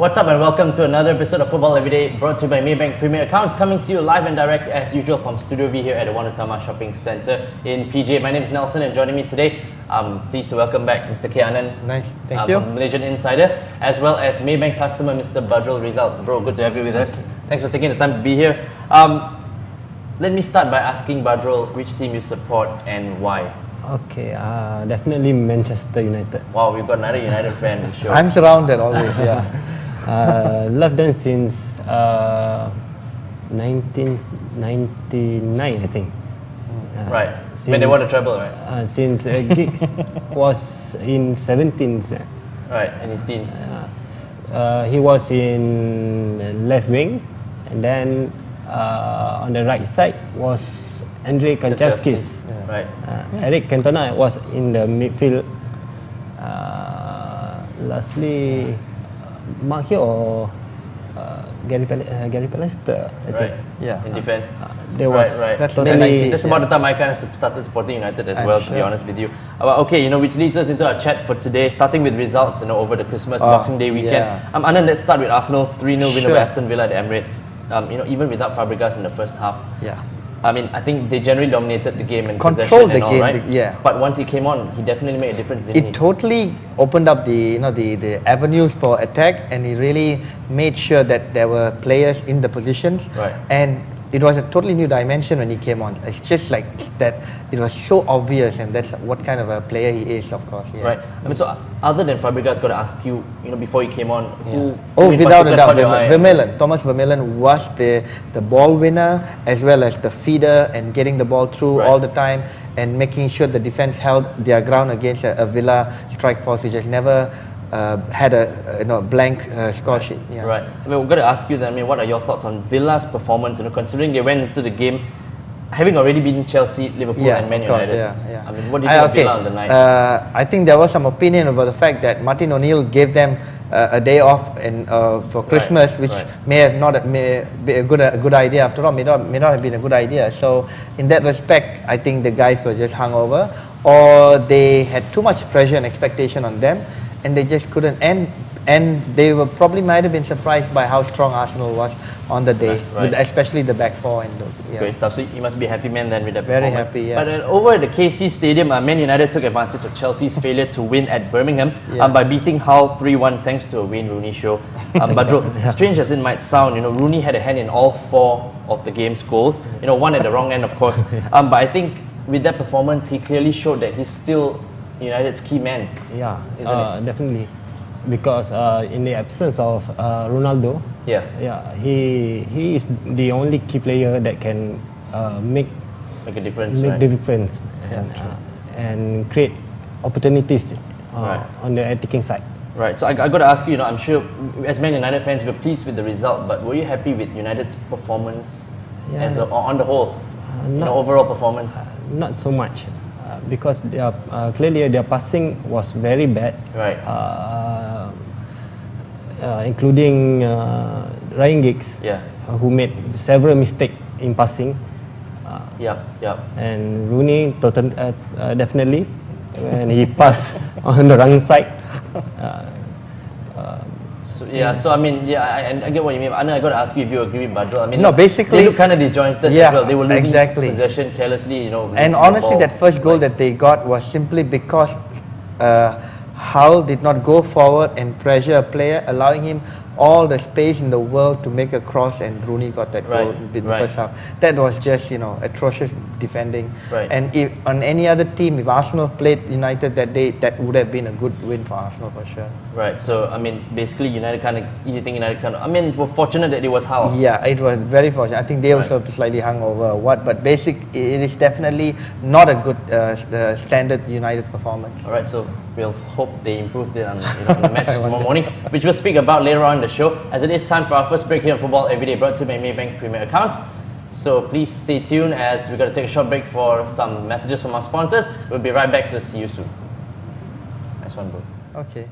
What's up and welcome to another episode of Football Everyday brought to you by Maybank Premier Accounts, coming to you live and direct as usual from Studio V here at the Wanatama Shopping Centre in PJ. My name is Nelsen and joining me today, I'm pleased to welcome back Mr. K. Anand. Nice, thank you. From Malaysian Insider, as well as Maybank customer Mr. Badrul Rizal. Bro, good to have you with us. Thanks for taking the time to be here. Let me start by asking Badrul which team you support and why. Okay, definitely Manchester United. Wow, we've got another United fan in the show. I'm surrounded always, yeah. Love them since 1999, I think. Right, when they won the treble, right? Since Giggs was in 17s. Right, in his teens. He was in left wing, and then on the right side was Andrei Kanchelskis. Yeah. Right. Eric Cantona was in the midfield. Lastly, Mark Hill or Gary Pallister, I think. Right. Yeah. In defence. There was That's totally. That's about the time I kind of started supporting United as well, to be honest with you. Okay, which leads us into our chat for today, starting with results, over the Christmas Boxing Day weekend. Yeah. Anand, let's start with Arsenal's 3-0 win over Sure. Aston Villa at the Emirates. Even without Fabregas in the first half. Yeah. I think they generally dominated the game and Controlled possession and the all, game, right? yeah. But once he came on, he definitely made a difference, didn't he? It totally opened up the avenues for attack, and he really made sure that there were players in the positions. Right. And it was a totally new dimension when he came on. It's just like that. It was so obvious, and that's what kind of a player he is, of course. Yeah. Right. So other than Fabregas, got to ask you, before he came on, who in without a particular doubt, caught your eye? Vermaelen. Thomas Vermaelen was the ball winner as well as the feeder and getting the ball through all the time and making sure the defense held their ground against a Villa strike force which has never had a blank score sheet. Yeah. Right. We've got to ask you then, what are your thoughts on Villa's performance, considering they went into the game having already beaten Chelsea, Liverpool and Man United? What did you think of Villa on the night? I think there was some opinion about the fact that Martin O'Neill gave them a day off for Christmas, which may have not be a good idea after all, may not have been a good idea. So in that respect, I think the guys were just hungover, or they had too much pressure and expectation on them, and they just couldn't. And they were probably might have been surprised by how strong Arsenal was on the day, with especially the back four. Great stuff. So you must be a happy man then with that Very performance. happy, yeah. But over at the KC Stadium, Man United took advantage of Chelsea's failure to win at Birmingham by beating Hull 3-1 thanks to a Wayne Rooney show. But strange as it might sound, Rooney had a hand in all 4 of the game's goals. One at the wrong end, of course. But I think with that performance, he clearly showed that he's still United's key man. Yeah, isn't it? definitely. Because in the absence of Ronaldo, he is the only key player that can make a difference, the difference, and create opportunities on the attacking side. Right. So I got to ask you, I'm sure as Man United fans, we're pleased with the result, but were you happy with United's performance on the whole, overall performance? Not so much. Because clearly their passing was very bad, right? Including Ryan Giggs, who made several mistakes in passing. And Rooney, definitely, when he passed on the wrong side. So I get what you mean. I got to ask you if you agree with Badrul. No, basically they look kind of disjointed as well. They were losing possession carelessly, And honestly, that first goal that they got was simply because Hull did not go forward and pressure a player, allowing him all the space in the world to make a cross, and Rooney got that goal in the first half. That was just atrocious defending. And if on any other team, if Arsenal played United that day, that would have been a good win for Arsenal for sure. Right. So basically, you think United were fortunate that it was Hull. Yeah, it was very fortunate. I think they also slightly hungover or what, but it is definitely not a good standard United performance. All right. So we'll hope they improved it on the match tomorrow morning, which we'll speak about later on in the show, as it is time for our first break here on Football Everyday, brought to you by Maybank Premier Accounts. So please stay tuned as we're going to take a short break for some messages from our sponsors. We'll be right back, so see you soon. Nice one, bro. Okay.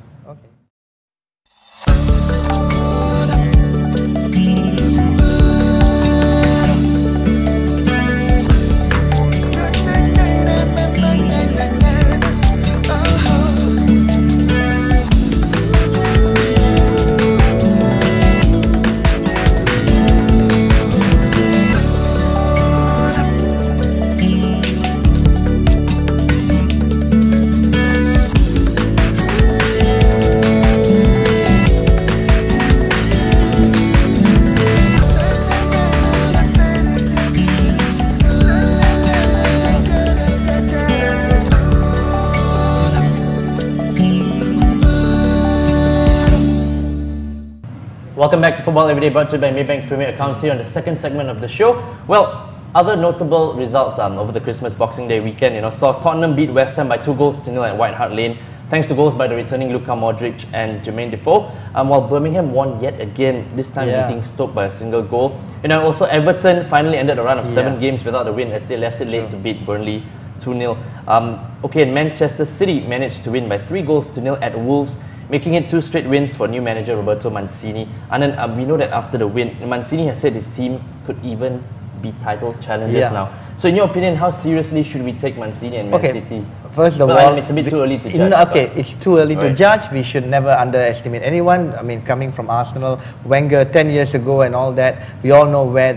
Welcome back to Football Everyday, brought to you by Maybank Premier Accounts here on the second segment of the show. Well, other notable results over the Christmas Boxing Day weekend, saw Tottenham beat West Ham by 2-0 at White Hart Lane, thanks to goals by the returning Luka Modric and Jermaine Defoe, while Birmingham won yet again, this time beating Stoke by a single goal. Also Everton finally ended a run of 7 games without a win as they left it late to beat Burnley 2-0. And Manchester City managed to win by 3-0 at Wolves, making it 2 straight wins for new manager Roberto Mancini. And then we know that after the win, Mancini has said his team could even be title challengers now. So in your opinion, how seriously should we take Mancini and Man City? First of all, it's a bit too early to judge. It's too early to judge. We should never underestimate anyone. I mean, coming from Arsenal, Wenger 10 years ago and all that, we all know where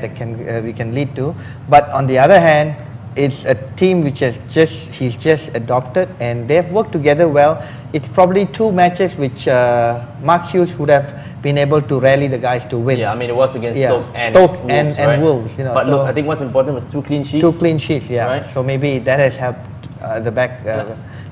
we can lead to. But on the other hand, it's a team which he's just adopted, and they've worked together well. It's probably 2 matches which Mark Hughes would have been able to rally the guys to win. Yeah, I mean it was against Stoke and Wolves. But look, I think what's important was 2 clean sheets. 2 clean sheets, Right? So maybe that has helped the back.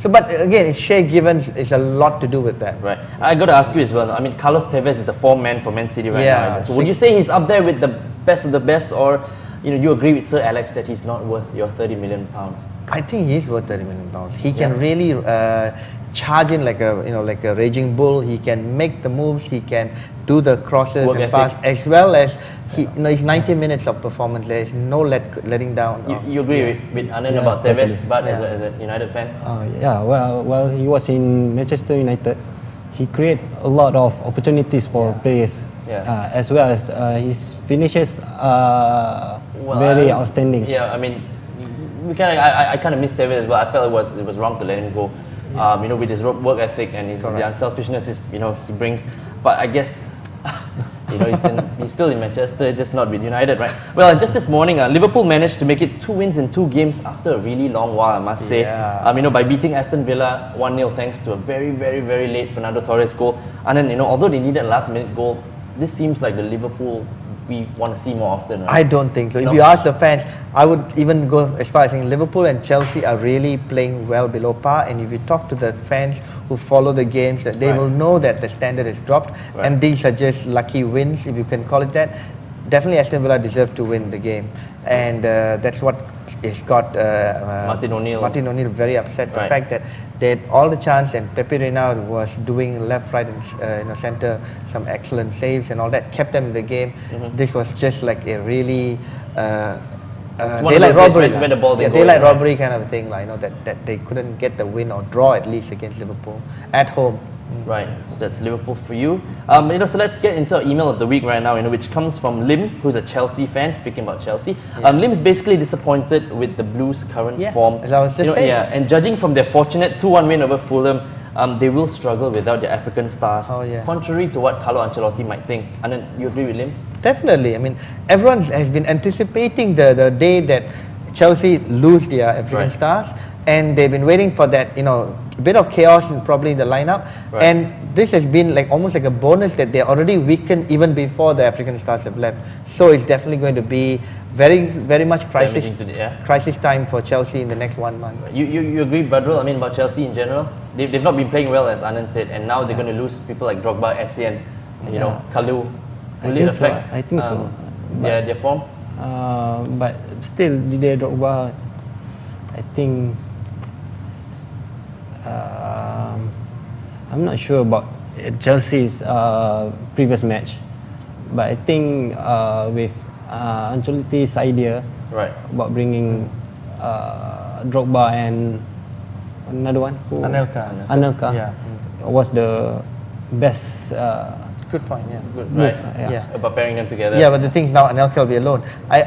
But again, Shea Givens is a lot to do with that. Right. I got to ask you as well. I mean, Carlos Tevez is the form man for Man City right now. So would you say he's up there with the best of the best, or you agree with Sir Alex that he's not worth your £30 million? I think he's worth £30 million. He can really charge in like a raging bull. He can make the moves. He can do the crosses and pass, as well as it's 90 minutes of performance. There is no letting down. You agree with Anand about Tevez, but as a United fan? Well, he was in Manchester United. He created a lot of opportunities for players. As well as his finishes very outstanding. Yeah, I mean, I kind of miss Tevez as well. I felt it was wrong to let him go. With his work ethic and the unselfishness he brings. But I guess he's still in Manchester, just not with United, right? Well, just this morning, Liverpool managed to make it 2 wins in 2 games after a really long while, I must say. By beating Aston Villa 1-0 thanks to a very, very, very late Fernando Torres goal. And then, although they needed a last-minute goal, this seems like the Liverpool we want to see more often, right? I don't think so. If you ask the fans, I would even go as far as saying Liverpool and Chelsea are really playing well below par. And if you talk to the fans who follow the games, that they will know that the standard has dropped. And these are just lucky wins, if you can call it that. Definitely Aston Villa deserve to win the game. And that's what has got Martin O'Neill very upset. The fact that they had all the chance, and Pepe Reina was doing left, right and centre some excellent saves and all that, kept them in the game. This was just like a really daylight robbery, daylight robbery kind of thing, that they couldn't get the win or draw at least against Liverpool at home. Right, so that's Liverpool for you. So let's get into our email of the week right now, which comes from Lim, who's a Chelsea fan. Speaking about Chelsea, Lim's basically disappointed with the Blues' current form. As I was just saying. And judging from their fortunate 2-1 win over Fulham, they will struggle without their African stars. Contrary to what Carlo Ancelotti might think. Anand, you agree with Lim? Definitely. I mean, everyone has been anticipating the day that Chelsea lose their African stars, and they've been waiting for that, a bit of chaos in probably the lineup. And this has been almost like a bonus that they're already weakened even before the African stars have left. So it's definitely going to be very, very much crisis time for Chelsea in the next 1 month. You agree, Badrul? I mean, about Chelsea in general? They've not been playing well, as Anand said, and now they're going to lose people like Drogba, Essien, and Kalou. Will it affect I think so. Their form? But still, Didier Drogba, I think I'm not sure about Chelsea's previous match, but I think with Ancelotti's idea about bringing Drogba and another one, Anelka was the best. Good point, About pairing them together. Yeah, but the thing is now Anelka will be alone.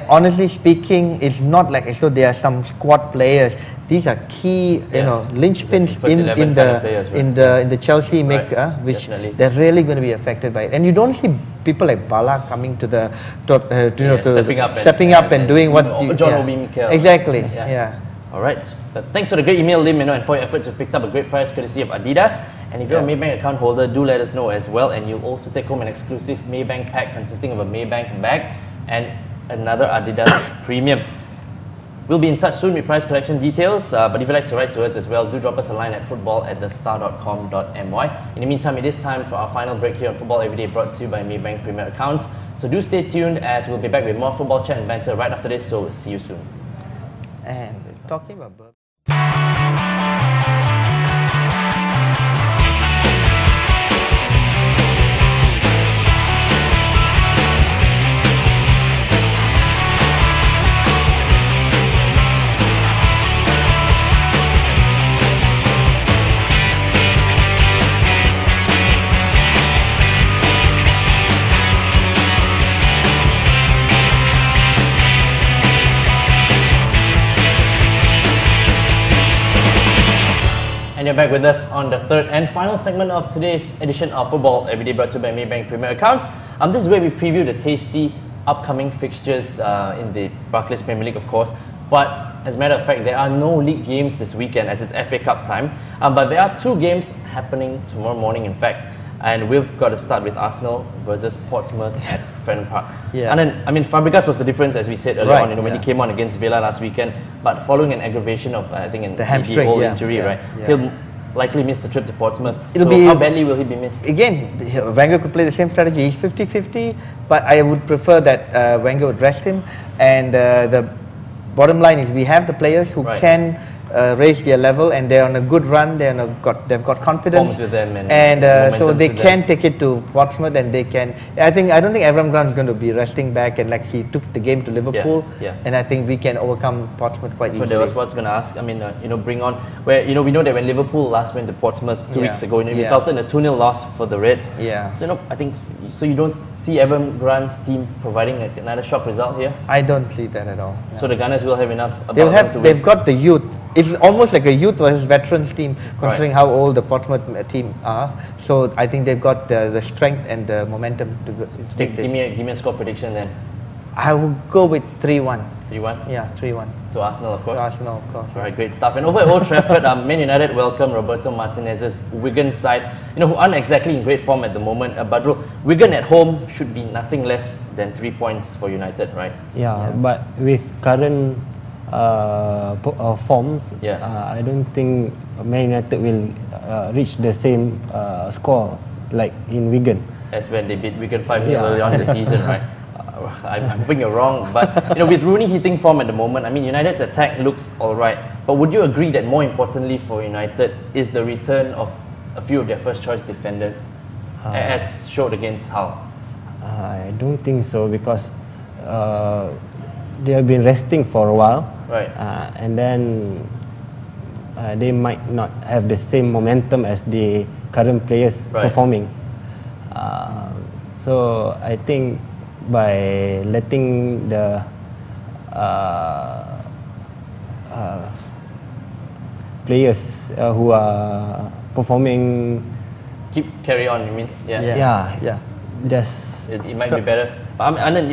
Honestly speaking, it's not like as though there are some squad players. These are key, linchpins in the Chelsea make, which they're really going to be affected by it. And you don't see people like Bala coming to the, stepping up and doing what John Obi Mikel. Exactly. All right. Thanks for the great email, Lim, and for your efforts. You've picked up a great prize courtesy of Adidas. And if you're a Maybank account holder, do let us know as well. And you'll also take home an exclusive Maybank pack consisting of a Maybank bag and another Adidas Premium. We'll be in touch soon with prize collection details, but if you'd like to write to us as well, do drop us a line at football@thestar.com.my. In the meantime, it is time for our final break here on Football Everyday, brought to you by Maybank Premier Accounts. So do stay tuned, as we'll be back with more football chat and banter right after this, so see you soon. And talking about And you're back with us on the third and final segment of today's edition of Football Everyday, brought to you by Maybank Premier Accounts. This is where we preview the tasty upcoming fixtures in the Barclays Premier League, of course. But as a matter of fact, there are no league games this weekend as it's FA Cup time. But there are two games happening tomorrow morning, in fact. And we've got to start with Arsenal versus Portsmouth at Fratton Park. And then, I mean, Fabregas was the difference, as we said earlier on, when he came on against Villa last weekend. But following an aggravation of, I think, the hamstring injury, right? He'll likely miss the trip to Portsmouth. How badly will he be missed? Again, Wenger could play the same strategy. He's 50-50, but I would prefer that Wenger would rest him. And the bottom line is we have the players who can raise their level, and they're on a good run. They've got confidence, with them and so they can take it to Portsmouth, and they can. I don't think Avram Grant is going to be resting back, and like he took the game to Liverpool, and I think we can overcome Portsmouth quite easily. So that was what I was going to ask. I mean, bring on where we know that when Liverpool last went to Portsmouth 2 weeks ago, it resulted in a 2-0 loss for the Reds. So I think you don't see Avram Grant's team providing another shock result here. I don't see that at all. So the Gunners will have enough. They've got the youth. It's almost like a youth versus veterans team, considering how old the Portsmouth team are. So I think they've got the strength and the momentum to take this. Give me a score prediction then. I will go with 3-1. 3-1? Yeah, 3-1. To Arsenal, of course. To Arsenal, of course. All right, great stuff. And over at Old Trafford, Man United welcome Roberto Martinez's Wigan side, who aren't exactly in great form at the moment. Badru, Wigan at home should be nothing less than 3 points for United, right? Yeah, but with current forms, I don't think Man United will reach the same score like in Wigan. As when they beat Wigan 5-0 early on the season, right? I'm hoping you're wrong, but with Rooney hitting form at the moment, I mean, United's attack looks alright. But would you agree that more importantly for United is the return of a few of their first choice defenders, as showed against Hull? I don't think so, because they have been resting for a while, right? And then they might not have the same momentum as the current players performing. So I think by letting the players who are performing carry on, you mean? Just it might be better. Anand,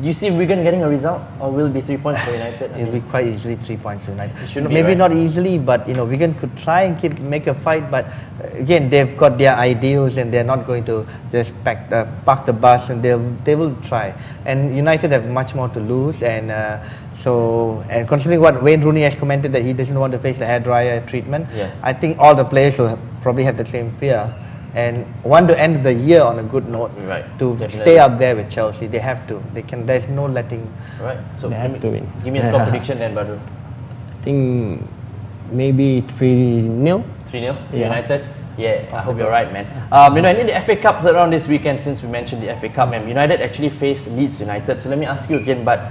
you see Wigan getting a result, or will it be 3 points for United? It'll be quite easily 3 points for United. Maybe not easily, but Wigan could try and make a fight. But again, they've got their ideals, and they're not going to just park the bus, and they will try. And United have much more to lose, and and considering what Wayne Rooney has commented that he doesn't want to face the hairdryer treatment, I think all the players will probably have the same fear. And want to end the year on a good note, to stay up there with Chelsea. They have to. They can. There's no letting. Right. So they have to win. Give me a score prediction then, Badru. I think maybe 3-0. 3-0 United. Yeah, I hope you're right, man. And in the FA Cup third round this weekend, since we mentioned the FA Cup, man, United actually face Leeds United. So let me ask you again, but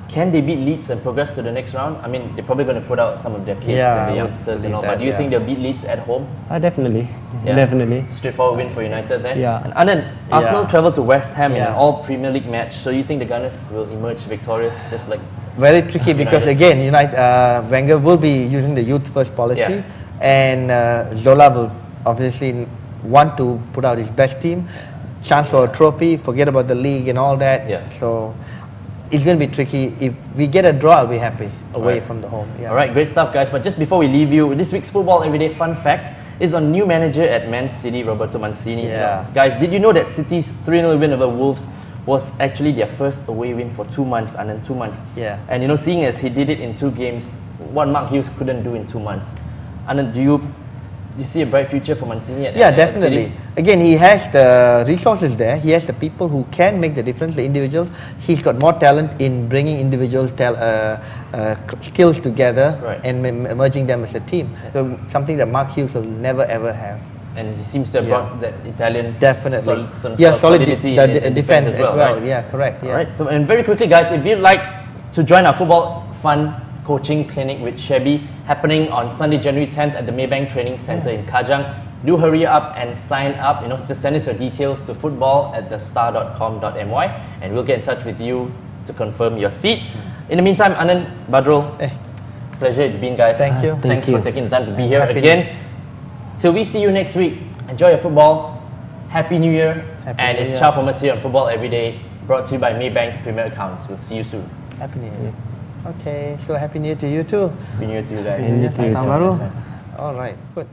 can they beat Leeds and progress to the next round? I mean, they're probably going to put out some of their kids and the youngsters and all, but do you think they'll beat Leeds at home? Definitely. Definitely. Straightforward win for United there. Yeah. And then Arsenal travel to West Ham in an all Premier League match. So you think the Gunners will emerge victorious, just like very tricky because again, Wenger will be using the youth first policy, and Zola will obviously want to put out his best team. Chance for a trophy, forget about the league and all that. So it's going to be tricky. If we get a draw, I'll be happy away from the home. Alright, great stuff, guys. But just before we leave you, this week's Football Everyday fun fact is on new manager at Man City, Roberto Mancini. Guys, did you know that City's 3-0 win over Wolves was actually their first away win for 2 months, and then 2 months. Yeah. And you know, seeing as he did it in 2 games, what Mark Hughes couldn't do in 2 months. And then do you see a bright future for Mancini? Yeah, definitely. Again, he has the resources there. He has the people who can make the difference, the individuals. He's got more talent in bringing individual skills together and merging them as a team. So something that Mark Hughes will never ever have. And he seems to have brought that Italian solidity in defense as well. Right? Yeah, correct. Yeah. All right. So, and very quickly, guys, if you'd like to join our football fun coaching clinic with Shabby happening on Sunday, January 10th at the Maybank Training Center in Kajang, do hurry up and sign up. You know, just send us your details to football@thestar.com.my and we'll get in touch with you to confirm your seat. In the meantime, Anand, Badrul, pleasure it's been, guys. Thank you. Thanks for taking the time to be here again. Till we see you next week, enjoy your football. Happy New Year. And it's Shah from us here on Football Everyday, brought to you by Maybank Premier Accounts. We'll see you soon. Happy New Year. Okay, so Happy New Year to you too. Happy New Year to you guys. Happy New Year to you too. All right, good.